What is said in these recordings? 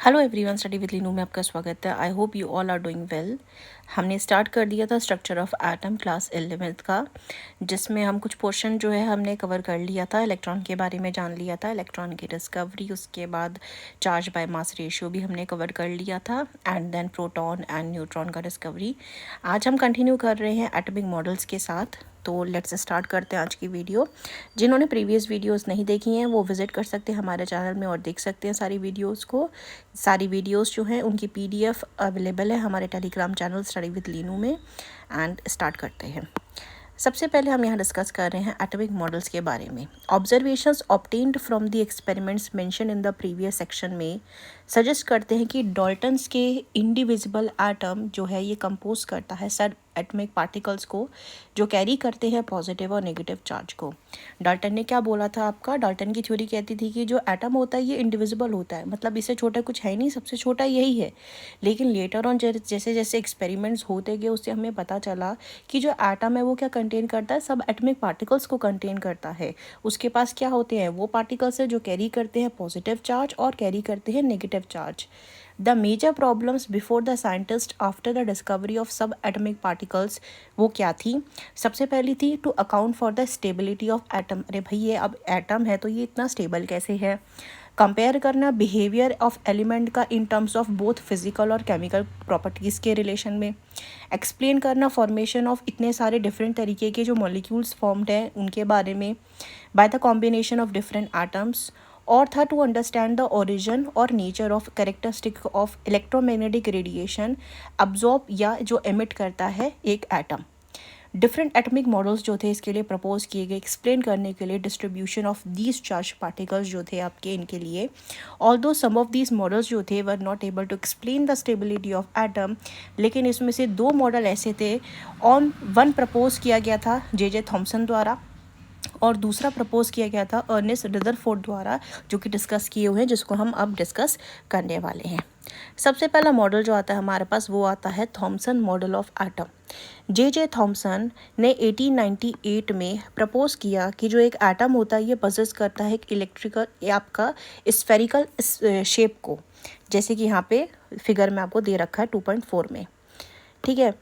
Hello everyone, study with Linu में आपका स्वागत है। I hope you all are doing well. हमने स्टार्ट कर दिया था structure of atom class 11th का, जिसमें हम कुछ पोर्शन जो है हमने कवर कर लिया था। इलेक्ट्रॉन के बारे में जान लिया था, इलेक्ट्रॉन की डिस्कवरी, उसके बाद चार्ज बाय मास रेशियो भी हमने कवर कर लिया था, and then proton and neutron का डिस्कवरी। आज हम कंटिन्यू कर रहे हैं एटॉमिक मॉडल्स के साथ। तो लेट्स स्टार्ट करते हैं आज की वीडियो। जिन्होंने प्रीवियस वीडियोस नहीं देखी हैं वो विज़िट कर सकते हैं हमारे चैनल में और देख सकते हैं सारी वीडियोस को। सारी वीडियोस जो हैं उनकी पीडीएफ अवेलेबल है हमारे Telegram channel study with Linu में। एंड स्टार्ट करते हैं। सबसे पहले हम यहाँ डिस्कस कर रहे हैं एटॉमिक मॉडल्स के बारे में। Observations obtained from the experiments mention in the previous section में सजेस्ट करते हैं कि डाल्टन्स के इंडिविजिबल एटम जो है ये कंपोज करता है सब एटॉमिक पार्टिकल्स को जो कैरी करते हैं पॉजिटिव और नेगेटिव चार्ज को। डाल्टन ने क्या बोला था आपका? डाल्टन की थ्योरी कहती थी कि जो एटम होता है ये इंडिविजिबल होता है, मतलब इससे छोटा कुछ है नहीं, सबसे छोटा यही है। लेकिन लेटर ऑन जैसे जैसे एक्सपेरिमेंट्स होते गए उससे हमें पता चला कि जो एटम है वो क्या कंटेन करता है, सब एटॉमिक पार्टिकल्स को कंटेन करता है। उसके पास क्या होते हैं? वो पार्टिकल्स है जो कैरी करते हैं पॉजिटिव चार्ज और कैरी करते हैं negative charge. The major problems before the scientist after the discovery of sub atomic particles वो क्या थी? सबसे पहली थी to account for the stability of atom. अरे भाई, ये अब एटम है तो ये इतना स्टेबल कैसे है? कंपेयर करना बिहेवियर ऑफ एलिमेंट का in terms of both physical और केमिकल प्रॉपर्टीज़ के रिलेशन में। एक्सप्लेन करना फॉर्मेशन ऑफ इतने सारे डिफरेंट तरीके के जो मॉलिक्यूल्स फॉर्म्ड हैं उनके बारे में by the combination of different atoms. और था टू अंडरस्टैंड द ओरिजिन और nature of characteristic of electromagnetic radiation absorb या जो एमिट करता है एक एटम। डिफरेंट एटॉमिक मॉडल्स जो थे इसके लिए प्रपोज किए गए एक्सप्लेन करने के लिए distribution of these charge particles जो थे आपके इनके लिए। Although some of these models जो थे were not able to explain the stability of atom, लेकिन इसमें से दो मॉडल ऐसे थे। ऑन वन प्रपोज किया गया था जे थॉमसन द्वारा और दूसरा प्रपोज किया गया था अर्नेस्ट रदरफोर्ड द्वारा, जो कि डिस्कस किए हुए हैं, जिसको हम अब डिस्कस करने वाले हैं। सबसे पहला मॉडल जो आता है हमारे पास वो आता है Thompson model of atom. J Thomson ने 1898 में प्रपोज किया कि जो एक एटम होता है ये पजेस करता है एक इलेक्ट्रिकल आपका स्फेरिकल शेप को, जैसे कि यहाँ पे फिगर में आपको दे रखा है 2.4 में, ठीक है,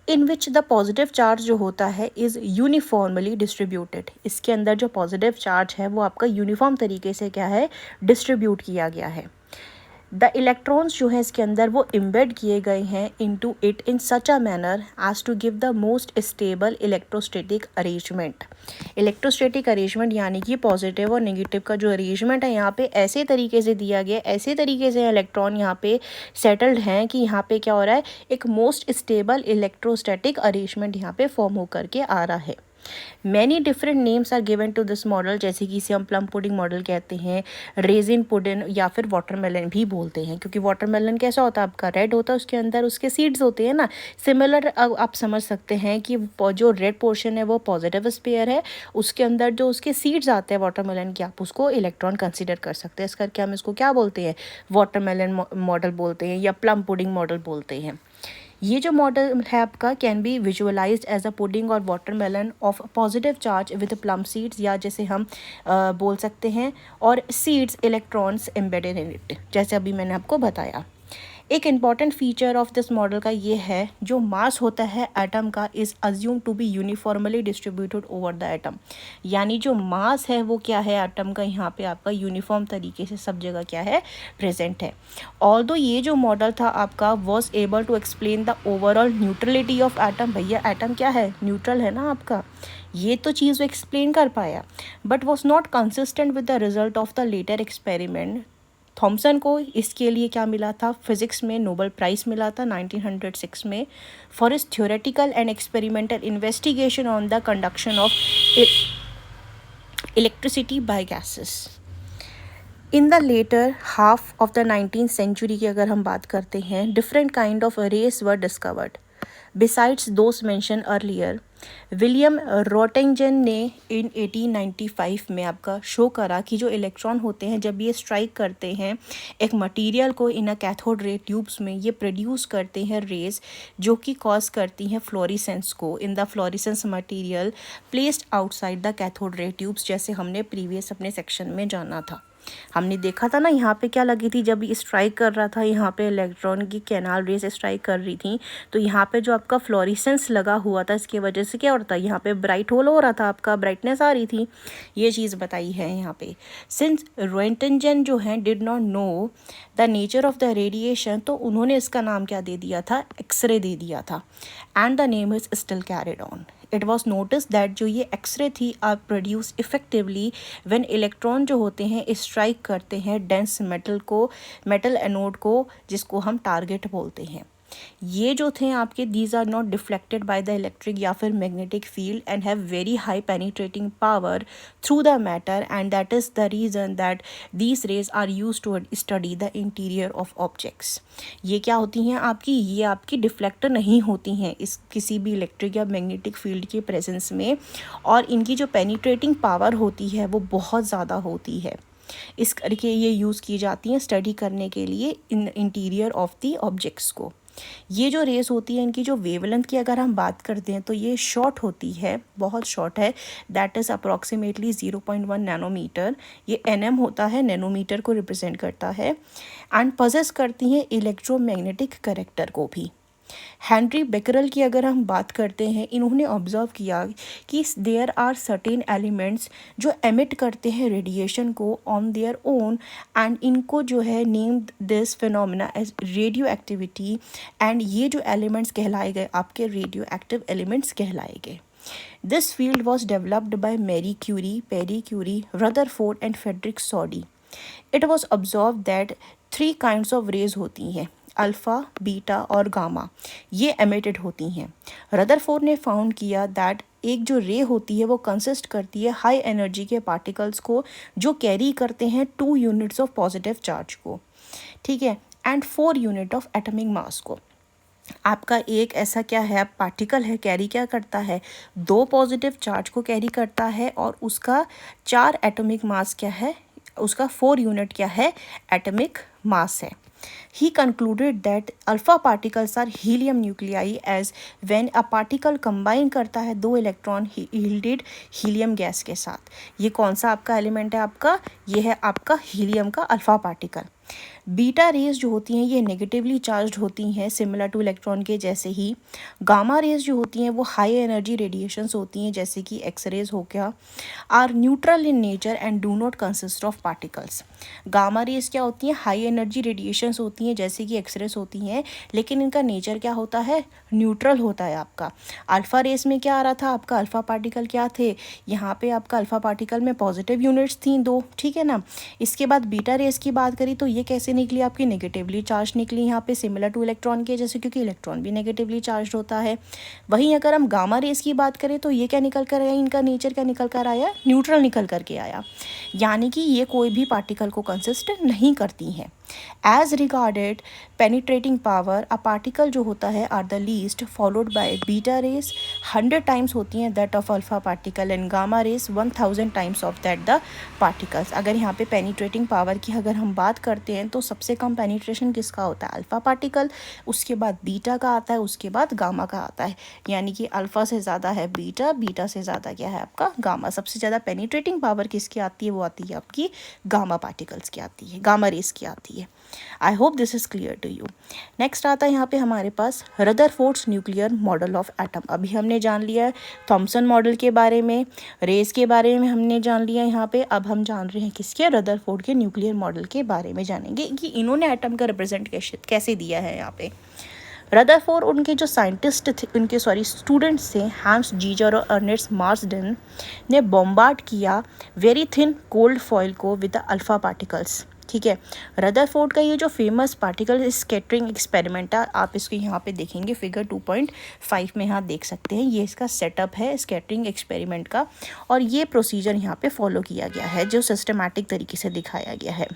इन विच द पॉजिटिव चार्ज जो होता है इज़ यूनिफॉर्मली डिस्ट्रीब्यूटेड। इसके अंदर जो पॉजिटिव चार्ज है वो आपका यूनिफॉर्म तरीके से क्या है, डिस्ट्रीब्यूट किया गया है। द इलेक्ट्रॉन्स जो है इसके अंदर वो इम्बेड किए गए हैं into it in such a manner as to give the most stable electrostatic arrangement. Electrostatic arrangement यानी कि पॉजिटिव और नेगेटिव का जो अरेंजमेंट है यहाँ पे ऐसे तरीके से दिया गया, ऐसे तरीके से इलेक्ट्रॉन यहाँ पे सेटल्ड हैं कि यहाँ पे क्या हो रहा है, एक मोस्ट स्टेबल इलेक्ट्रोस्टैटिक अरेंजमेंट यहाँ पे फॉर्म होकर के आ रहा है। Many different names are given to this model, जैसे कि इसे हम प्लम पुडिंग मॉडल कहते हैं, रेजिन पुडिंग या फिर वाटरमेलन भी बोलते हैं, क्योंकि वाटरमेलन कैसा होता है आपका, रेड होता है, उसके अंदर उसके सीड्स होते हैं ना। सिमिलर आप समझ सकते हैं कि जो रेड पोर्शन है वो पॉजिटिव स्पेयर है, उसके अंदर जो उसके सीड्स आते हैं वाटरमेलन के, आप उसको इलेक्ट्रॉन कंसिडर कर सकते हैं। इस करके हम इसको क्या बोलते हैं, वाटरमेलन मॉडल बोलते हैं या प्लम पुडिंग मॉडल बोलते हैं। ये जो मॉडल है आपका can be visualized as a pudding or watermelon of positive charge with plum seeds, या जैसे हम बोल सकते हैं, और seeds electrons embedded in it, जैसे अभी मैंने आपको बताया। एक important feature of this model का ये है, जो मास होता है एटम का is assumed to be uniformly distributed over the atom. यानी जो मास है वो क्या है एटम का, यहाँ पे आपका यूनिफॉर्म तरीके से सब जगह क्या है, प्रेजेंट है। ऑल्दो ये जो मॉडल था आपका was able to explain the overall neutrality of atom. भैया एटम क्या है, न्यूट्रल है ना आपका, ये तो चीज़ वो एक्सप्लेन कर पाया, but was not consistent with the result of the later experiment. Thomson को इसके लिए क्या मिला था, फिजिक्स में नोबेल प्राइज़ मिला था 1906 में, for his theoretical and experimental investigation on the conduction of electricity by gases. In the latter half of the 19th century की अगर हम बात करते हैं, different kind of rays were discovered besides those mention earlier. William Roentgen ने in 1895 में आपका show करा कि जो इलेक्ट्रॉन होते हैं जब ये स्ट्राइक करते हैं एक मटेरियल को इन अ कैथोड रे ट्यूब्स में, ये प्रोड्यूस करते हैं रेज जो कि कॉज करती हैं फ्लोरिसेंस को in the florescence material placed outside the cathode ray tubes, जैसे हमने प्रीवियस अपने सेक्शन में जाना था। हमने देखा था ना यहाँ पे क्या लगी थी, जब स्ट्राइक कर रहा था यहाँ पे इलेक्ट्रॉन की कैनाल रेस स्ट्राइक कर रही थी, तो यहाँ पे जो आपका फ्लोरेसेंस लगा हुआ था, इसकी वजह से क्या होता है, यहाँ पे ब्राइट होल हो रहा था, आपका ब्राइटनेस आ रही थी। ये चीज़ बताई है यहाँ पे। सिंस रोएंटनजन जो है did not know the nature of the radiation, तो उन्होंने इसका नाम क्या दे दिया था, एक्सरे दे दिया था। And the name is still carried on. It was notice that जो ये एक्सरे थी are produce effectively when electron जो होते हैं स्ट्राइक करते हैं डेंस मेटल को, मेटल एनोड को, जिसको हम टारगेट बोलते हैं। ये जो थे आपके, these are not deflected by the electric या फिर magnetic field and have very high penetrating power through the matter, and that is the reason that these rays are use to study the interior of objects. ये क्या होती हैं आपकी, ये आपकी deflector नहीं होती हैं इस किसी भी इलेक्ट्रिक या मैग्नेटिक फील्ड के प्रेजेंस में, और इनकी जो पेनिट्रेटिंग पावर होती है वो बहुत ज़्यादा होती है। इस करके ये यूज़ की जाती हैं स्टडी करने के लिए in interior of the objects को। ये जो रेस होती है, इनकी जो वेवलेंथ की अगर हम बात करते हैं तो ये शॉर्ट होती है, बहुत शॉर्ट है, दैट इज़ अप्रॉक्सीमेटली 0.1 नैनोमीटर। ये एनएम होता है, नैनोमीटर को रिप्रेजेंट करता है, एंड पजेस करती हैं इलेक्ट्रोमैग्नेटिक कैरेक्टर को भी। हेनरी बेकरल की अगर हम बात करते हैं, इन्होंने ऑब्जर्व किया कि देयर आर सर्टेन एलिमेंट्स जो एमिट करते हैं रेडिएशन को ऑन देयर ओन, एंड इनको जो है name this phenomena as radio activity, and ये जो एलिमेंट्स कहलाए गए आपके रेडियो एक्टिव एलिमेंट्स कहलाए गए। This field was developed by Marie Curie, Pierre Curie, Rutherford and Frederick Soddy. It was observe that 3 kinds of rays होती हैं, alpha, beta और गामा, ये एमिटेड होती हैं। रदरफोर्ड ने फाउंड किया दैट एक जो रे होती है वो कंसिस्ट करती है हाई एनर्जी के पार्टिकल्स को जो कैरी करते हैं 2 यूनिट्स ऑफ पॉजिटिव चार्ज को, ठीक है, and 4 unit of atomic mass को। आपका एक ऐसा क्या है पार्टिकल है, कैरी क्या करता है, 2 पॉजिटिव चार्ज को कैरी करता है, और उसका 4 एटॉमिक मास क्या है, उसका 4 यूनिट क्या है, एटॉमिक मास है। He concluded that alpha particles are helium nuclei, as when a particle combine करता है 2 इलेक्ट्रॉन yielded हीलियम गैस के साथ। ये कौन सा आपका एलिमेंट है आपका, ये है आपका हीलियम का अल्फा पार्टिकल। बीटा रेज जो होती हैं ये नेगेटिवली चार्ज्ड होती हैं, सिमिलर टू इलेक्ट्रॉन के जैसे ही। गामा रेज जो होती हैं वो हाई एनर्जी रेडिएशंस होती हैं, जैसे कि एक्स रेज हो गया, are neutral in nature and do not consist of particles. Gamma rays क्या होती हैं, हाई एनर्जी रेडिएशंस होती हैं जैसे कि एक्स रेज होती हैं, लेकिन इनका नेचर क्या होता है, न्यूट्रल होता है आपका। अल्फ़ा रेस में क्या आ रहा था आपका, अल्फ़ा पार्टिकल क्या थे, यहाँ पे आपका अल्फ़ा पार्टिकल में पॉजिटिव यूनिट्स थी 2, ठीक है ना। इसके बाद बीटा रेस की बात करी तो ये कैसे निकली आपकी, नेगेटिवली चार्ज निकली यहाँ पे, सिमिलर टू इलेक्ट्रॉन के जैसे, क्योंकि इलेक्ट्रॉन भी नेगेटिवली चार्ज होता है। वहीं अगर हम गामा रेस की बात करें तो ये क्या निकल कर आया, इनका नेचर क्या निकल कर आया, न्यूट्रल निकल करके आया, यानी कि ये कोई भी पार्टिकल को कंसिस्ट नहीं करती हैं। As regarded penetrating power, a particle जो होता है are the least, followed by beta rays 100 times होती हैं that of alpha particle, and gamma rays 1000 times of that the particles. अगर यहाँ पे पेनिट्रेटिंग पावर की अगर हम बात करते हैं तो सबसे कम पेनिट्रेशन किसका होता है, अल्फा पार्टिकल, उसके बाद बीटा का आता है, उसके बाद गामा का आता है, यानी कि अल्फा से ज़्यादा है बीटा, बीटा से ज़्यादा क्या है आपका गामा। सबसे ज़्यादा पेनिट्रेटिंग पावर किसकी आती है, वो आती है आपकी गामा पार्टिकल्स की आती है, गामा रेस की आती है। I hope this is clear to you. Next आता है यहाँ पे हमारे पास Rutherford's nuclear model of atom. अभी हमने जान लिया है थॉमसन मॉडल के बारे में, रेस के बारे में हमने जान लिया यहाँ पे। अब हम जान रहे हैं किसके, रदरफोर्ड के न्यूक्लियर मॉडल के बारे में जानेंगे कि इन्होंने एटम का रिप्रेजेंट कैसे दिया है यहाँ पे। रदरफोर्ड उनके जो साइंटिस्ट थे, उनके स्टूडेंट्स थे, हांस जीजर और अर्नेस्ट मार्सडेन ने बॉम्बार्ड किया वेरी थिन गोल्ड फॉइल को विद द अल्फा पार्टिकल्स, ठीक है। रदरफोर्ड का ये जो फेमस पार्टिकल स्कैटरिंग एक्सपेरिमेंट है, आप इसको यहाँ पे देखेंगे फिगर 2.5 में यहाँ देख सकते हैं, ये इसका सेटअप है स्कैटरिंग एक्सपेरिमेंट का, और ये प्रोसीजर यहाँ पे फॉलो किया गया है जो सिस्टमैटिक तरीके से दिखाया गया है।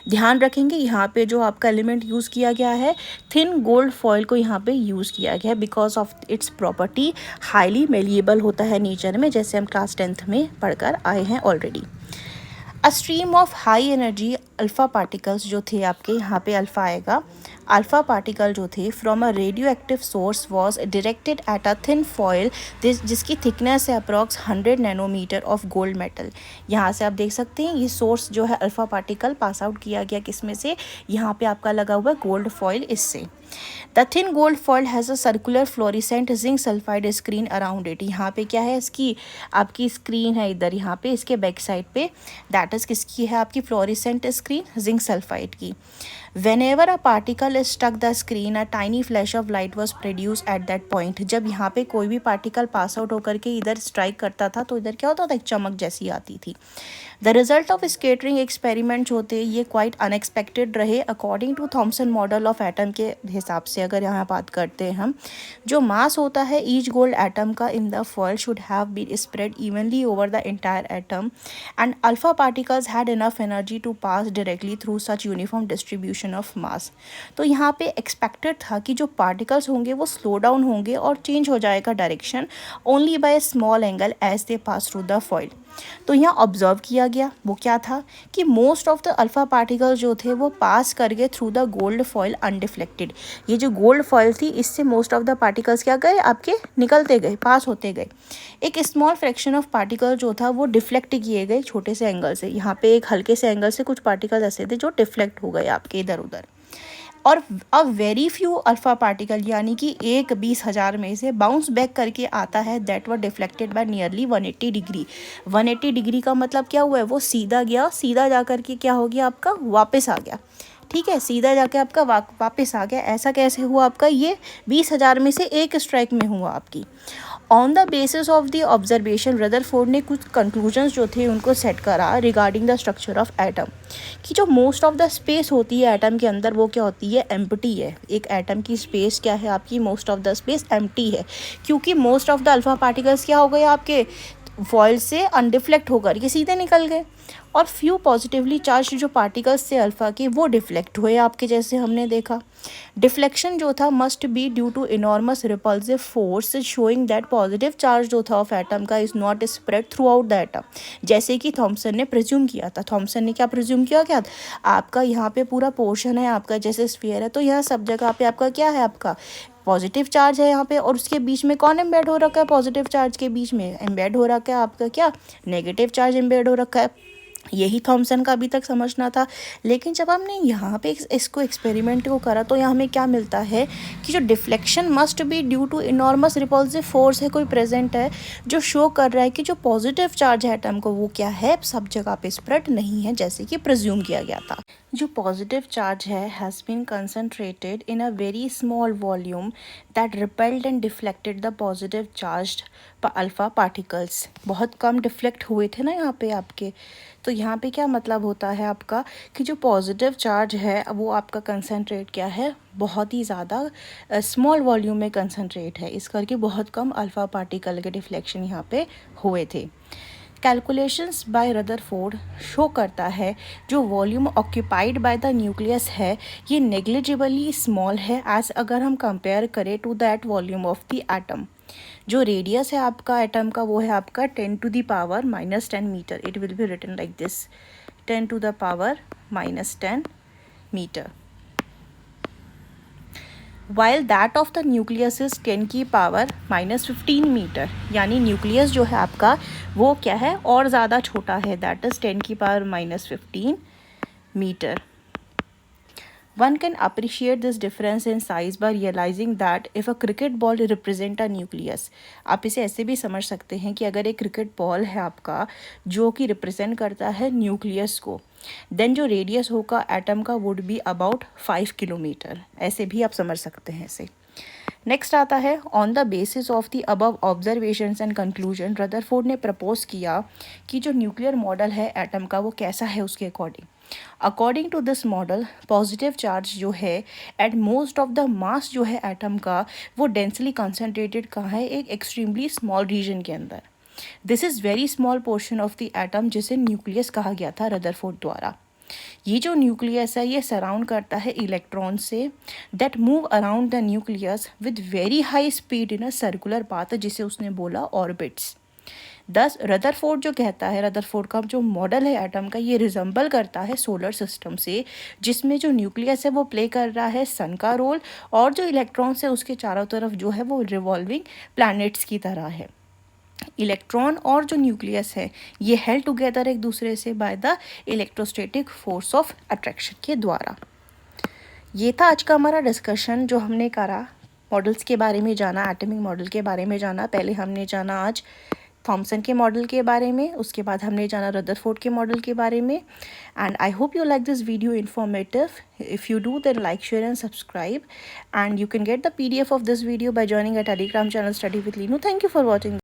ध्यान रखेंगे यहाँ पे जो आपका एलिमेंट यूज़ किया गया है, थिन गोल्ड फॉइल को यहाँ पे यूज़ किया गया है because of its property highly malleable होता है नेचर में, जैसे हम क्लास 10th में पढ़कर आए हैं already. A stream of high energy alpha particles जो थे आपके, यहाँ पे अल्फ़ा आएगा, अल्फ़ा पार्टिकल जो थे from a radio active source was directed at a thin foil जिसकी थिकनेस है approx 100 nanometre of gold metal. यहाँ से आप देख सकते हैं ये सोर्स जो है अल्फ़ा पार्टिकल पास आउट किया गया किस में से, यहाँ पे आपका लगा हुआ है गोल्ड फॉयल इससे। The thin gold foil has a circular fluorescent zinc sulphide screen around it. यहाँ पे क्या है, इसकी आपकी स्क्रीन है इधर, यहाँ पे इसके बैक साइड पे, दैट इज़ किसकी है, आपकी फ्लोरिसेंट स्क्रीन जिंक सल्फाइड की। Whenever a particle struck the screen, a tiny flash of light was produced at that point। जब यहाँ पे कोई भी पार्टिकल पास आउट होकर के इधर स्ट्राइक करता था तो इधर क्या होता था, एक चमक जैसी आती थी। The result of scattering experiment होते ये क्वाइट अनएक्सपेक्टेड रहे according to Thomson model of atom के हिसाब से। अगर यहाँ बात करते हैं हम, जो मास होता है ईच गोल्ड एटम का in the foil should have been spread evenly over the entire atom and alpha particles had enough energy to pass directly through such uniform distribution of mass. तो यहाँ पे expected था कि जो particles होंगे वो slow down होंगे और चेंज हो जाएगा direction only by small angle as they pass through the foil. तो यहाँ ऑब्जर्व किया गया वो क्या था कि most of the alpha particles जो थे वो पास कर गए through the gold foil undeflected. ये जो गोल्ड फॉयल थी इससे मोस्ट ऑफ द पार्टिकल्स क्या गए, आपके निकलते गए, पास होते गए। एक स्मॉल फ्रैक्शन ऑफ पार्टिकल जो था वो डिफ्लेक्ट किए गए छोटे से एंगल से। यहाँ पे एक हल्के से एंगल से कुछ पार्टिकल ऐसे थे जो डिफ्लेक्ट हो गए आपके इधर उधर। और a very few alpha particle यानी कि एक 20,000 में से बाउंस बैक करके आता है that were deflected by nearly 180 degree. 180 degree का मतलब क्या हुआ है, वो सीधा गया, सीधा जा कर के क्या हो गया आपका, वापस आ गया। ठीक है, सीधा जाके आपका वापस आ गया। ऐसा कैसे हुआ आपका, ये 20,000 में से एक स्ट्राइक में हुआ आपकी। On the basis of the observation Rutherford ने कुछ कंक्लूजन्स जो थे उनको सेट करा regarding the structure of atom, कि जो मोस्ट ऑफ द स्पेस होती है एटम के अंदर वो क्या होती है, एम्प्टी है। एक एटम की स्पेस क्या है आपकी, most of the space empty है, क्योंकि most of the alpha particles क्या हो गए आपके फॉयल से अनडिफ्लेक्ट होकर ये सीधे निकल गए। और फ्यू पॉजिटिवली चार्ज जो पार्टिकल्स थे अल्फ़ा के वो डिफ्लेक्ट हुए आपके, जैसे हमने देखा। डिफ्लेक्शन जो था must be due to enormous repulsive force showing that positive charge जो था ऑफ एटम का is not spread throughout the atom, जैसे कि थॉमसन ने प्रिज्यूम किया था। थॉमसन ने क्या प्रिज्यूम किया, क्या आपका यहाँ पे पूरा पोर्शन है आपका जैसे स्फीयर है, तो यहाँ सब जगह पे आपका क्या है, आपका पॉजिटिव चार्ज है यहाँ पे, और उसके बीच में कौन एम्बेड हो रखा है, पॉजिटिव चार्ज के बीच में एम्बेड हो रखा है आपका क्या, नेगेटिव चार्ज एम्बेड हो रखा है। यही थॉमसन का अभी तक समझना था। लेकिन जब हमने यहाँ पे इसको एक्सपेरिमेंट को करा तो यहाँ हमें क्या मिलता है कि जो deflection must be due to enormous repulsive force है कोई प्रेजेंट है, जो शो कर रहा है कि जो पॉजिटिव चार्ज है एटम को वो क्या है, सब जगह पे स्प्रेड नहीं है जैसे कि प्रिज्यूम किया गया था। जो पॉजिटिव चार्ज है has been concentrated in a very small volume that repelled and deflected the positive charge alpha particles. बहुत कम डिफ्लेक्ट हुए थे ना यहाँ पे आपके। तो यहाँ पे क्या मतलब होता है आपका कि जो पॉजिटिव चार्ज है वो आपका कंसनट्रेट क्या है, बहुत ही ज़्यादा स्मॉल वॉल्यूम में कंसनट्रेट है, इस करके बहुत कम अल्फ़ा पार्टिकल के डिफ्लेक्शन यहाँ पे हुए थे। कैलकुलेशंस बाय रदरफोर्ड शो करता है जो volume occupied by the nucleus है ये नेग्लिजिबली स्मॉल है एज अगर हम कंपेयर करें to that volume of the atom. जो रेडियस है आपका एटम का वो है आपका 10 to the power -10 metre. It will be written like this, 10 to the power -10 metre, while that of the nucleus is 10 की पावर -15 मीटर। यानी न्यूक्लियस जो है आपका वो क्या है, और ज़्यादा छोटा है, दैट इज़ 10 की power -15 metre. One can appreciate this difference in size by realizing that if a cricket ball represent a nucleus, आप इसे ऐसे भी समझ सकते हैं कि अगर एक क्रिकेट बॉल है आपका जो कि रिप्रेजेंट करता है न्यूक्लियस को, देन जो रेडियस होगा एटम का वुड बी अबाउट 5 किलोमीटर। ऐसे भी आप समझ सकते हैं इसे। नेक्स्ट आता है on the basis of the above observations and conclusion Rutherford ने प्रपोज किया कि जो न्यूक्लियर मॉडल है एटम का वो कैसा है उसके according. According to this model positive charge जो है at most of the mass जो है एटम का वो डेंसली कंसनट्रेटेड कहाँ है, एक एक्सट्रीमली स्मॉल रीजन के अंदर। This is very small portion of the atom जिसे न्यूक्लियस कहा गया था रदरफोर्ड द्वारा। ये जो न्यूक्लियस है ये सराउंड करता है electron say that move around the nucleus with very high speed in a circular path, जिसे उसने बोला ऑर्बिट्स। दस रदरफोर्ड जो कहता है, रदरफोर्ड का जो मॉडल है एटम का, ये रिजम्बल करता है सोलर सिस्टम से, जिसमें जो न्यूक्लियस है वो प्ले कर रहा है सन का रोल, और जो इलेक्ट्रॉन्स है उसके चारों तरफ जो है वो रिवॉल्विंग प्लैनेट्स की तरह है। इलेक्ट्रॉन और जो न्यूक्लियस है ये हेल्ड टुगेदर एक दूसरे से by the electrostatic force of attraction के द्वारा। ये था आज का हमारा डिस्कशन जो हमने करा, मॉडल्स के बारे में जाना, एटॉमिक मॉडल के बारे में जाना। पहले हमने जाना आज थॉमसन के मॉडल के बारे में, उसके बाद हमने जाना रदरफोर्ड के मॉडल के बारे में। And I hope you like this video informative. If you do, then like, share and subscribe, and you can get the PDF of this video by joining our Telegram channel Study with Linu. Thank you for watching.